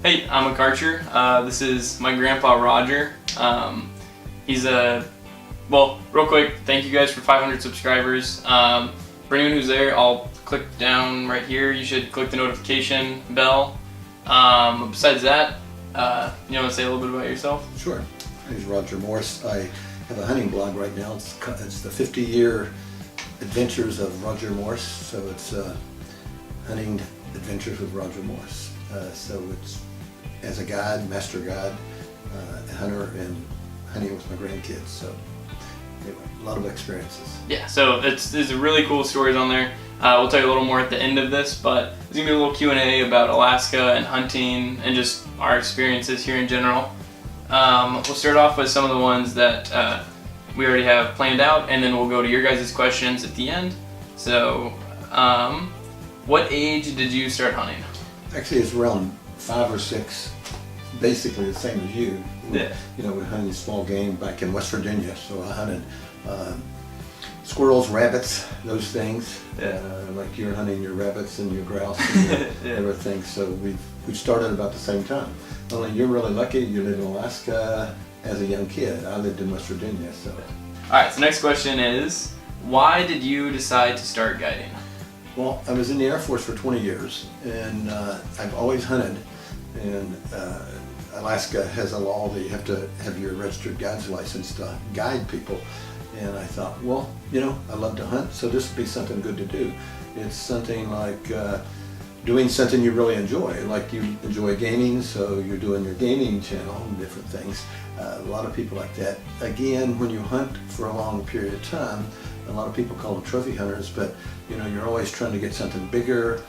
Hey, I'm a Karcher. This is my grandpa Roger. He's real quick, thank you guys for 500 subscribers. For anyone who's there, I'll click down right here. You should click the notification bell. Besides that, you want to say a little bit about yourself? Sure. My name is Roger Morse. I have a hunting blog right now. It's the 50-year adventures of Roger Morse. So it's hunting adventures with Roger Morse. So it's as a guide, master guide, a hunter, and hunting with my grandkids. So anyway, a lot of experiences. Yeah, so there's really cool stories on there. We'll tell you a little more at the end of this, but there's gonna be a little Q&A about Alaska and hunting and just our experiences here in general. We'll start off with some of the ones that we already have planned out, and then we'll go to your guys' questions at the end. So, what age did you start hunting? Actually, it's around 5 or 6, basically the same as you. Yeah. You know, we hunted small game back in West Virginia, so I hunted squirrels, rabbits, those things. Yeah. Like you're hunting your rabbits and your grouse and Yeah. everything. So we started about the same time. Only you're really lucky. You lived in Alaska as a young kid. I lived in West Virginia. So. All right. So next question is, why did you decide to start guiding? Well, I was in the Air Force for 20 years, and I've always hunted. And Alaska has a law that you have to have your registered guide's license to guide people. And I thought, well, you know, I love to hunt, so this would be something good to do. It's something like doing something you really enjoy. Like you enjoy gaming, so you're doing your gaming channel and different things. A lot of people like that. Again, when you hunt for a long period of time, a lot of people call them trophy hunters, but you know, you're always trying to get something bigger,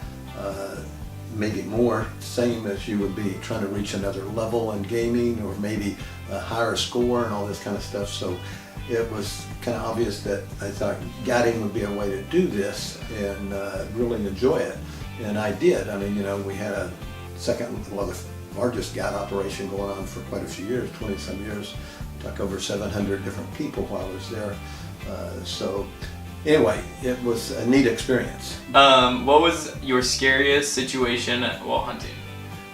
maybe more, same as you would be trying to reach another level in gaming, or maybe a higher score and all this kind of stuff. So it was kind of obvious that I thought guiding would be a way to do this and really enjoy it. And I did. I mean, you know, we had the largest guide operation going on for quite a few years, 20-some years. Took over 700 different people while I was there. So anyway, it was a neat experience. What was your scariest situation while hunting?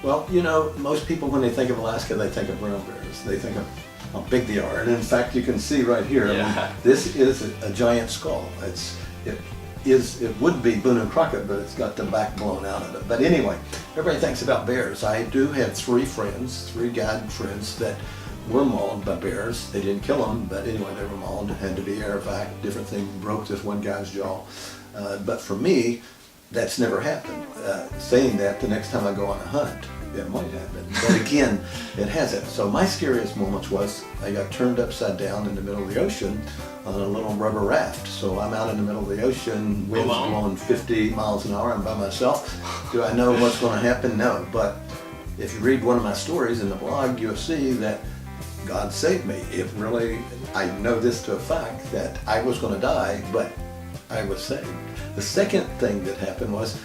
Well, you know, most people when they think of Alaska, they think of brown bears. They think of how big they are. And in fact, you can see right here, Yeah. I mean, this is a giant skull. It would be Boone and Crockett, but it's got the back blown out of it. But anyway, everybody thinks about bears. I do have 3 guide friends that were mauled by bears. They didn't kill them, but anyway, they were mauled. Had to be air vac, different thing, broke this one guy's jaw. But for me, that's never happened. Saying that, the next time I go on a hunt, it might happen. But again, it hasn't. So my scariest moments was I got turned upside down in the middle of the ocean on a little rubber raft. So I'm out in the middle of the ocean, winds blowing 50 miles an hour, I'm by myself. Do I know what's going to happen? No. But if you read one of my stories in the blog, you'll see that God saved me. I know this to a fact that I was going to die, but I was saved. The second thing that happened was,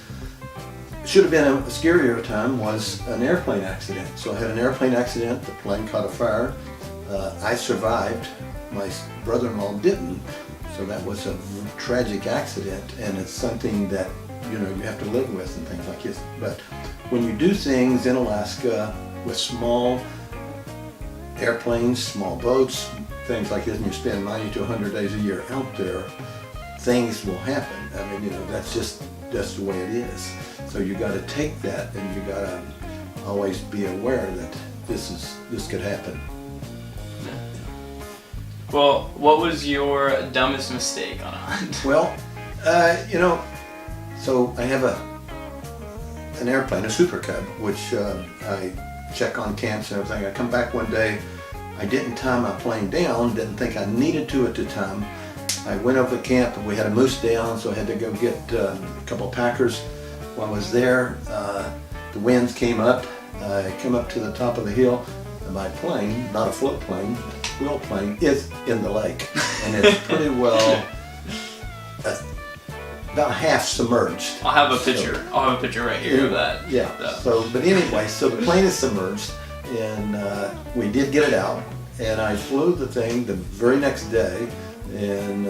should have been a scarier time, was an airplane accident. So I had an airplane accident, the plane caught a fire. I survived, my brother-in-law didn't. So that was a tragic accident, and it's something that, you know, you have to live with and things like this. But when you do things in Alaska with small airplanes, small boats, things like this, and you spend 90 to 100 days a year out there, things will happen. I mean, you know, that's the way it is. So you got to take that, and you got to always be aware that this could happen. Well, what was your dumbest mistake on a hunt? Well, you know, so I have an airplane, a Super Cub, which I check on camps and everything. I come back one day, I didn't tie my plane down, didn't think I needed to at the time. I went over to camp and we had a moose down, so I had to go get a couple of packers. While I was there, the winds came up. I came up to the top of the hill, and my plane, not a float plane, wheel plane, is in the lake. And it's pretty well about half submerged. I'll have a picture. I'll have a picture right here of that. Yeah. So, but anyway, so the plane is submerged, and we did get it out, and I flew the thing the very next day, and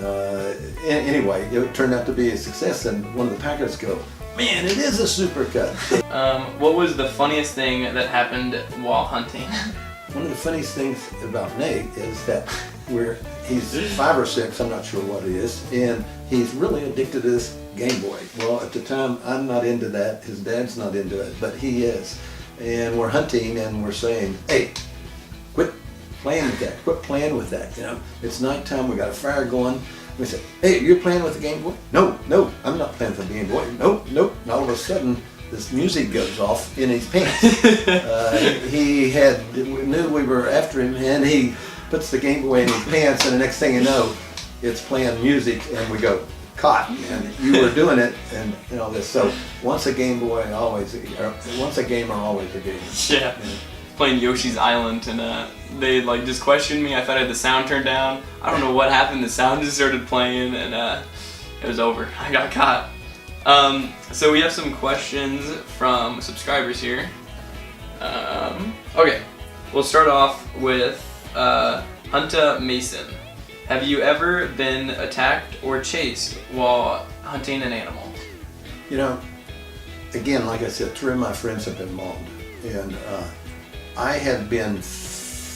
anyway, it turned out to be a success. And one of the packers go, Man, it is a supercut. What was the funniest thing that happened while hunting? One of the funniest things about Nate is that he's 5 or 6, I'm not sure what he is, and he's really addicted to this Game Boy. Well, at the time, I'm not into that. His dad's not into it, but he is. And we're hunting, and we're saying, hey, quit playing with that. Quit playing with that. You know, it's nighttime. We got a fire going. We said, hey, you're playing with the Game Boy? No, I'm not playing with the Game Boy. Nope. And all of a sudden, this music goes off in his pants. We knew we were after him, and he puts the Game Boy in his pants, and the next thing you know, it's playing music, and we go, caught, and you were doing it, and all this. So once a Game Boy, once a gamer, always a gamer. Yeah. Playing Yoshi's Island, and they like just questioned me. I thought I had the sound turned down. I don't know what happened. The sound just started playing, and it was over. I got caught. So we have some questions from subscribers here. Okay, we'll start off with Hunta Mason. Have you ever been attacked or chased while hunting an animal? You know, again, like I said, 3 of my friends have been mauled, and I have been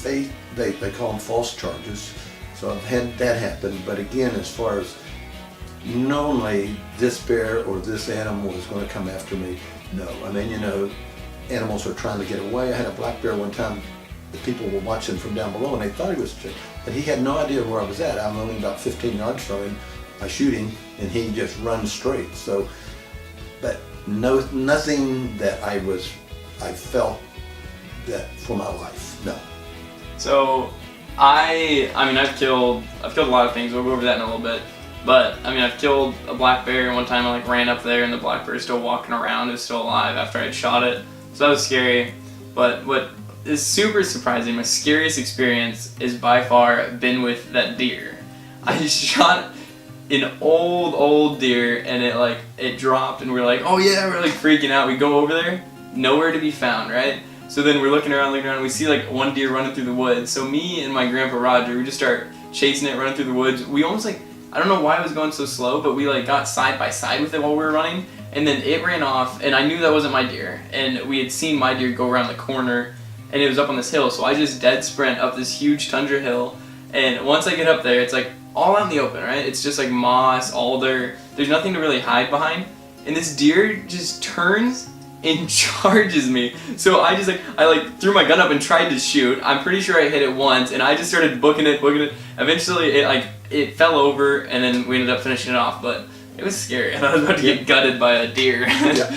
they call them false charges, so I've had that happen. But again, as far as normally this bear or this animal is going to come after me, no. I mean, you know, animals are trying to get away. I had a black bear one time. The people were watching from down below, and they thought he was, but he had no idea where I was at. I'm only about 15 yards from him. I shoot him, and he just runs straight. So, but no, nothing that I felt that for my life. No. So, I mean, I've killed a lot of things. We'll go over that in a little bit. But I mean, I've killed a black bear. One time, I like ran up there, and the black bear is still walking around. It was still alive after I had shot it. So that was scary. But what is super surprising, my scariest experience is by far been with that deer. I shot an old deer, and it dropped, and we're like, oh yeah, we're like freaking out. We go over there, nowhere to be found, right? So then we're looking around, and we see like one deer running through the woods. So me and my grandpa Roger, we just start chasing it, running through the woods. We almost I don't know why it was going so slow, but we got side by side with it while we were running, and then it ran off, and I knew that wasn't my deer, and we had seen my deer go around the corner, and it was up on this hill, so I just dead sprint up this huge tundra hill, and once I get up there, it's like all out in the open, right? It's just like moss, alder, there's nothing to really hide behind, and this deer just turns and charges me. So I threw my gun up and tried to shoot. I'm pretty sure I hit it once, and I just started booking it. Eventually it fell over, and then we ended up finishing it off, but it was scary. I thought I was about to get gutted by a deer. Yeah.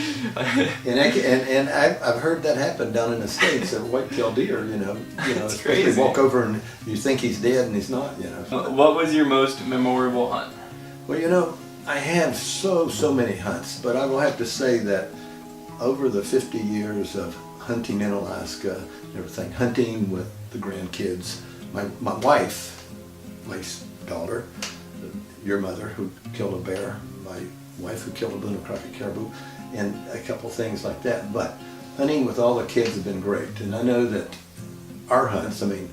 And I've heard that happen down in the States, a white-tailed deer, you know, especially crazy. Walk over and you think he's dead and he's not, you know. What was your most memorable hunt? Well, you know, I have so many hunts, but I will have to say that over the 50 years of hunting in Alaska and everything, hunting with the grandkids, my wife, my daughter, your mother who killed a bear, my wife who killed a Boone and Crockett caribou, and a couple things like that. But hunting with all the kids have been great. And I know that our hunts, I mean,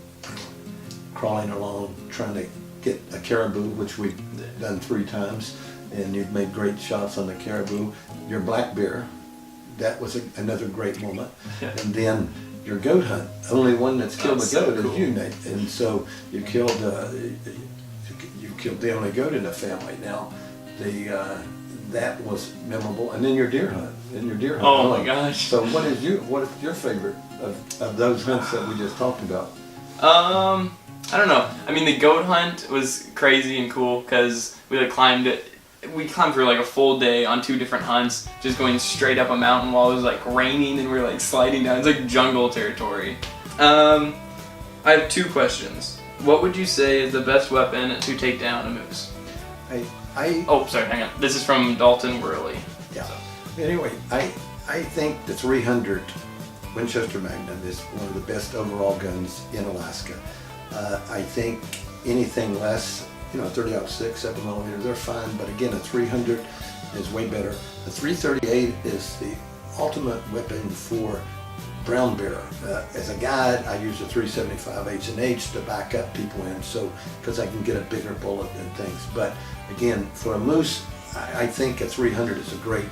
crawling along, trying to get a caribou, which we've done 3 times, and you've made great shots on the caribou. Your black bear, that was another great moment. Yeah. And then your goat hunt, only one that's killed a goat cool. is you, Nate. And so you killed the only goat in the family. Now, that was memorable. And then your deer hunt. Oh my gosh. So what is your favorite of those hunts that we just talked about? I don't know. I mean, the goat hunt was crazy and cool because we climbed it. We climbed for a full day on 2 different hunts, just going straight up a mountain while it was raining, and we were sliding down. It's like jungle territory. I have 2 questions. What would you say is the best weapon to take down a moose? Oh, sorry, hang on. This is from Dalton Worley. Yeah. So. Anyway, I think the 300 Winchester Magnum is one of the best overall guns in Alaska. I think anything less, 30-06, 7mm, they're fine, but again, a 300 is way better. The 338 is the ultimate weapon for brown bear. As a guide, I use a 375 H&H to back up people in, so because I can get a bigger bullet and things. But again, for a moose, I think a 300 is a great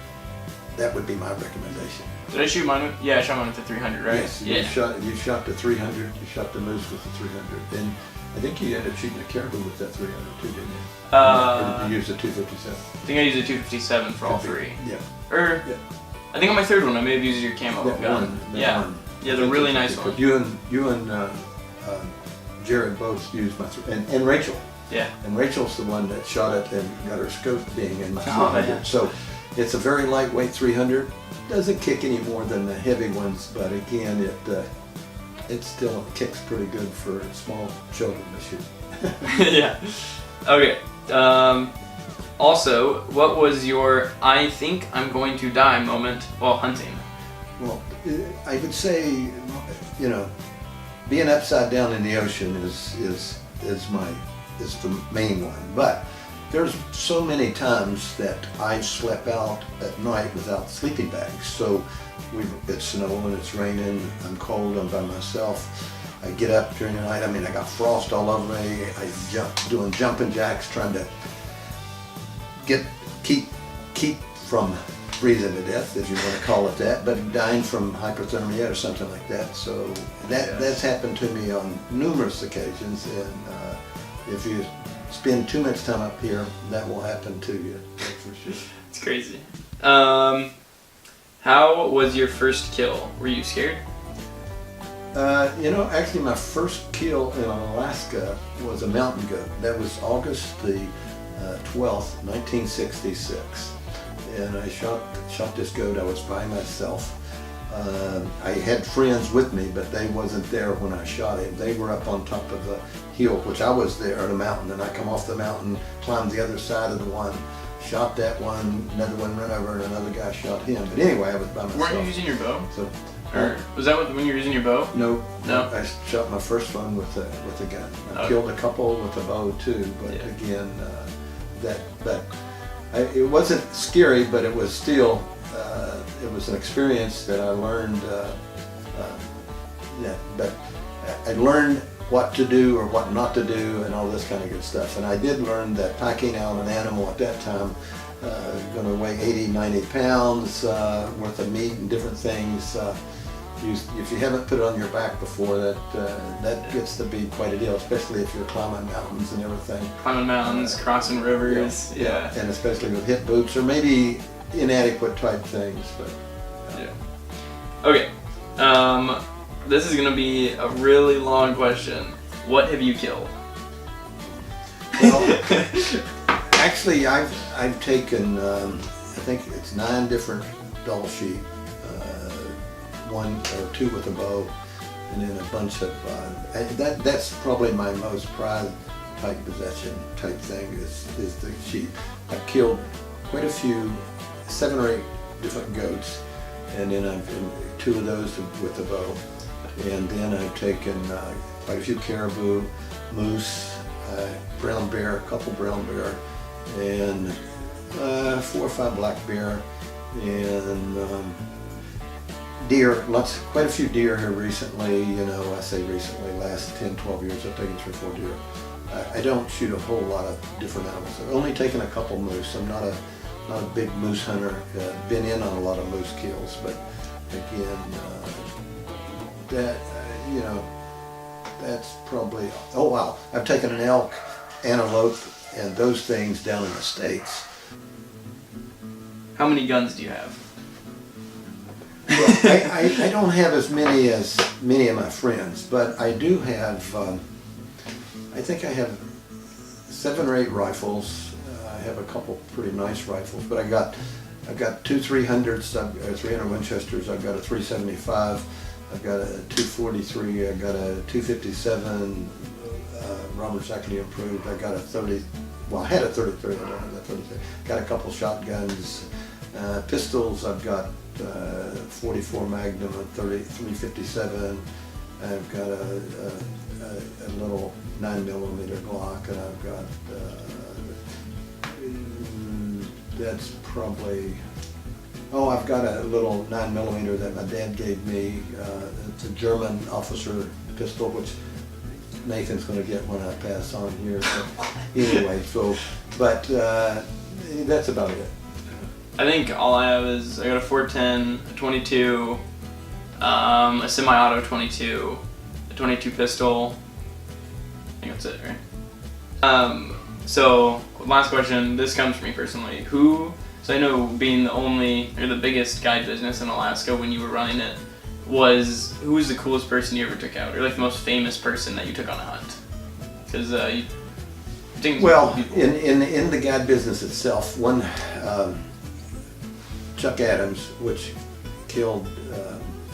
that would be my recommendation. Did I shoot mine with, yeah, I shot mine with the 300, right? Yes, Yeah. you shot the 300, you shot the moose with the 300, and I think you ended up shooting the caribou with that 300 too, didn't you? Or did you use the 257? I think I used a 257 for all three. Yeah. Or, Yeah. I think on my third one I may have used your camo That gun. one, that yeah. one. Yeah, they're really nice ones. But you and Jared both used my and Rachel. Yeah. And Rachel's the one that shot it and got her scope being in my Oh, 300. yeah. So it's a very lightweight 300. Doesn't kick any more than the heavy ones, but again, it still kicks pretty good for small children to shoot. Yeah. Okay. Also, what was your "I think I'm going to die" moment while hunting? Well, I would say, you know, being upside down in the ocean is the main one. But there's so many times that I've slept out at night without sleeping bags. So it's snowing, it's raining, I'm cold, I'm by myself. I get up during the night. I mean, I got frost all over me. I doing jumping jacks, trying to keep from freezing to death, if you want to call it that, but dying from hypothermia or something like that. So that's happened to me on numerous occasions, and if you spend too much time up here, that will happen to you, that's for sure. It's crazy. How was your first kill? Were you scared? You know, actually my first kill in Alaska was a mountain goat. That was August the 12th, 1966. And I shot this goat. I was by myself. I had friends with me, but they wasn't there when I shot him. They were up on top of the hill, which I was there at a mountain, and I come off the mountain, climbed the other side of the one, shot that one, another one ran over, and another guy shot him. But anyway, I was by myself. Weren't you using your bow? So, Or was that when you were using your bow? No. No? I shot my first one with a gun. I Okay. killed a couple with a bow too, but Yeah. again, it wasn't scary, but it was still, it was an experience that I learned, but I learned what to do or what not to do and all this kind of good stuff. And I did learn that packing out an animal at that time, going to weigh 80, 90 pounds worth of meat and different things, if you haven't put it on your back before, that gets to be quite a deal, especially if you're climbing mountains and everything. Climbing mountains, crossing rivers. Yeah. And especially with hip boots or maybe inadequate type things. But Yeah. Okay. This is gonna be a really long question. What have you killed? well, actually, I've taken I think it's 9 different double sheep. 1 or 2 with a bow, and then a bunch of that's probably my most prized type possession type thing is the sheep. I've killed quite a few, 7 or 8 different goats, and then I've 2 of those with a bow, and then I've taken quite a few caribou, moose, brown bear, a couple brown bear, and 4 or 5 black bear, and deer, quite a few deer here recently. You know, I say recently, last 10, 12 years, I've taken 3 or 4 deer. I don't shoot a whole lot of different animals. I've only taken a couple moose. I'm not a big moose hunter. Been in on a lot of moose kills, but again, that's probably. Oh wow! I've taken an elk, antelope, and those things down in the States. How many guns do you have? Well, I don't have as many as many of my friends, but I do have, I think I have 7 or 8 rifles. I have a couple pretty nice rifles, but I've got 2 300s, 300 Winchesters, I've got a 375, I've got a 243, I've got a 257, Robert's actually improved, I got a 30, well I had a 33, I don't have that 33, got a couple shotguns, pistols, I've got 44 Magnum and 357. I've got a little 9mm Glock, and I've got that's probably. Oh, I've got a little 9mm that my dad gave me. It's a German officer pistol, which Nathan's going to get when I pass on here. So anyway, but that's about it. I think all I have is I got a 410, a 22, a semi-auto 22, a 22 pistol. I think that's it, right? So last question. This comes from me personally. So I know being the only or the biggest guide business in Alaska when you were running it, who was the coolest person you ever took out, or like the most famous person that you took on a hunt? Because well, in the guide business itself, one Chuck Adams, which killed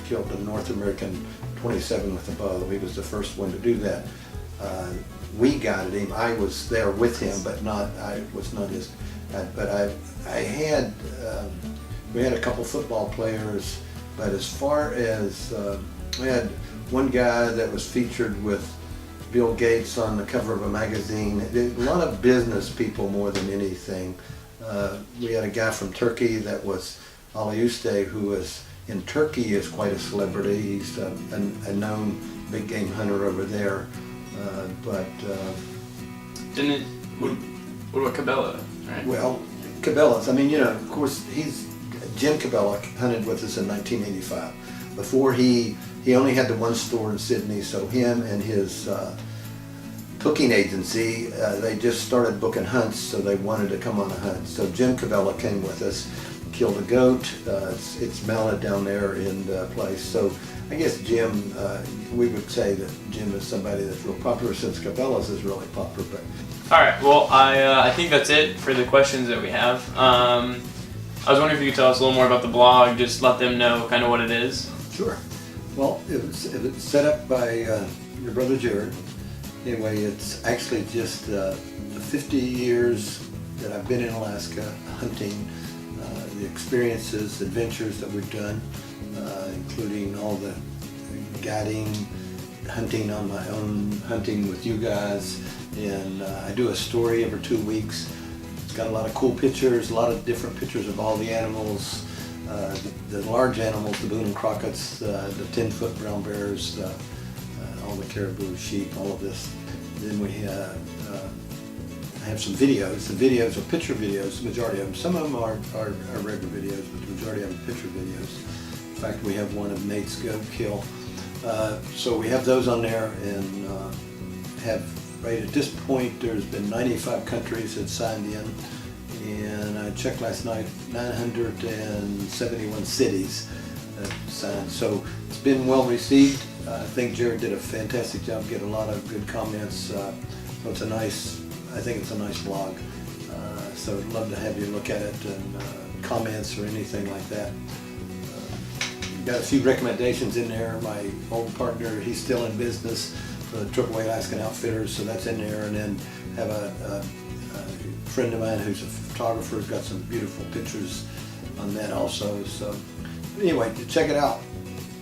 the North American 27 with a bow. He was the first one to do that. We guided him. I was there with him, but I was not his. But we had a couple football players. But as far as we had one guy that was featured with Bill Gates on the cover of a magazine. A lot of business people more than anything. We had a guy from Turkey that was Ali Uste, who was in Turkey is quite a celebrity. He's a known big game hunter over there. What about Cabela? Right? Well, Cabela's. I mean, of course, Jim Cabela hunted with us in 1985. Before he only had the one store in Sydney, so him and his booking agency, they just started booking hunts, so they wanted to come on a hunt. So Jim Cabela came with us, killed a goat. It's mounted down there in the place. So I guess Jim, we would say that Jim is somebody that's real popular, since Cabela's is really popular. But all right, well, I think that's it for the questions that we have. I was wondering if you could tell us a little more about the blog, just let them know kind of what it is. Sure. Well, it was set up by your brother Jared. Anyway, it's actually just the 50 years that I've been in Alaska hunting, the experiences, adventures that we've done, including all the guiding, hunting on my own, hunting with you guys, and I do a story every 2 weeks. It's got a lot of cool pictures, a lot of different pictures of all the animals, the large animals, the Boone and Crockett's, the 10-foot brown bears, all the caribou, sheep, all of this. Then we have some videos. The videos are picture videos, the majority of them. Some of them are regular videos, but the majority of them are picture videos. In fact, we have one of Nate's goat kill. So we have those on there, and right at this point, there's been 95 countries that signed in, and I checked last night, 971 cities that signed. So it's been well received. I think Jared did a fantastic job, getting a lot of good comments. So I think it's a nice blog. So I'd love to have you look at it and comments or anything like that. Got a few recommendations in there. My old partner, he's still in business for the AAA Alaskan Outfitters, so that's in there. And then have a friend of mine who's a photographer, who's got some beautiful pictures on that also. So anyway, check it out.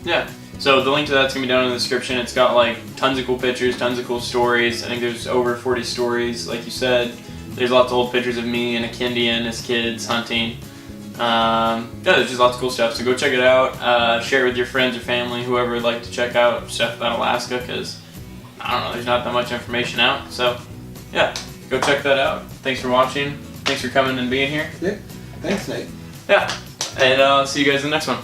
Yeah. So the link to that's gonna be down in the description. It's got like tons of cool pictures, tons of cool stories. I think there's over 40 stories, like you said. There's lots of old pictures of me and a Kindian as kids hunting. Yeah, there's just lots of cool stuff. So go check it out. Share it with your friends or family, whoever would like to check out stuff about Alaska, because I don't know, there's not that much information out. So yeah, go check that out. Thanks for watching. Thanks for coming and being here. Yeah. Thanks, Nate. Yeah. And I'll see you guys in the next one.